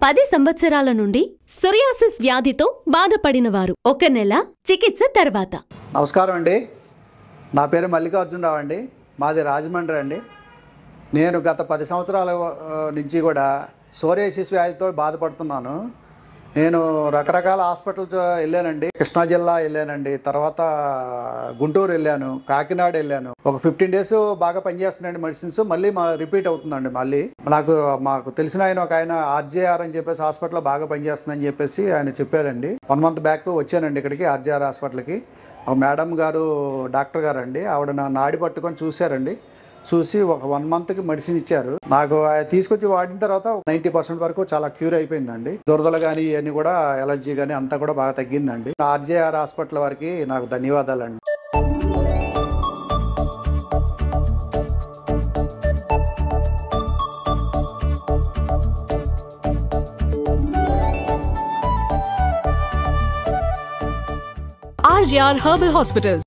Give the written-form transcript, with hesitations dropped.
10 సంవత్సరాల నుండి సోరియాసిస్ వ్యాధితో బాధపడినవారు 1 నెల చికిత్స తర్వాత. నమస్కారం అండి. నా పేరు మల్లికార్జునరావు అండి. మాది రాజమండ్రి అండి. నేను గత 10 సంవత్సరాల నుంచి కూడా సోరియాసిస్ వ్యాధితో బాధపడుతున్నాను. నేను రకరకాల హాస్పిటల్స్ వెళ్ళానండి. కృష్ణా జిల్లా వెళ్ళానండి, తర్వాత గుంటూరు వెళ్ళాను, కాకినాడ వెళ్ళాను. ఒక 15 days బాగా పనిచేస్తున్నాయండి మెడిసిన్స్. మళ్ళీ రిపీట్ అవుతుందండి. మళ్ళీ మాకు తెలిసిన ఒక ఆయన ఆర్జేఆర్ అని చెప్పేసి హాస్పిటల్లో బాగా పనిచేస్తుందని చెప్పేసి ఆయన చెప్పారండి. 1 month బ్యాక్ వచ్చానండి ఇక్కడికి ఆర్జేఆర్ హాస్పిటల్కి. ఒక మేడం గారు, డాక్టర్ గారు అండి, ఆవిడ నా నాడి పట్టుకొని చూశారండి. చూసి ఒక 1 monthకి మెడిసిన్ ఇచ్చారు. నాకు తీసుకొచ్చి వాడిన తర్వాత 90% వరకు చాలా క్యూర్ అయిపోయిందండి. దురదలు కానీ ఇవన్నీ కూడా, ఎలర్జీ కానీ అంతా కూడా బాగా తగ్గిందండి. ఆర్జేఆర్ హాస్పిటల్ వారికి నాకు ధన్యవాదాలండి. RJR Herbal Hospitals.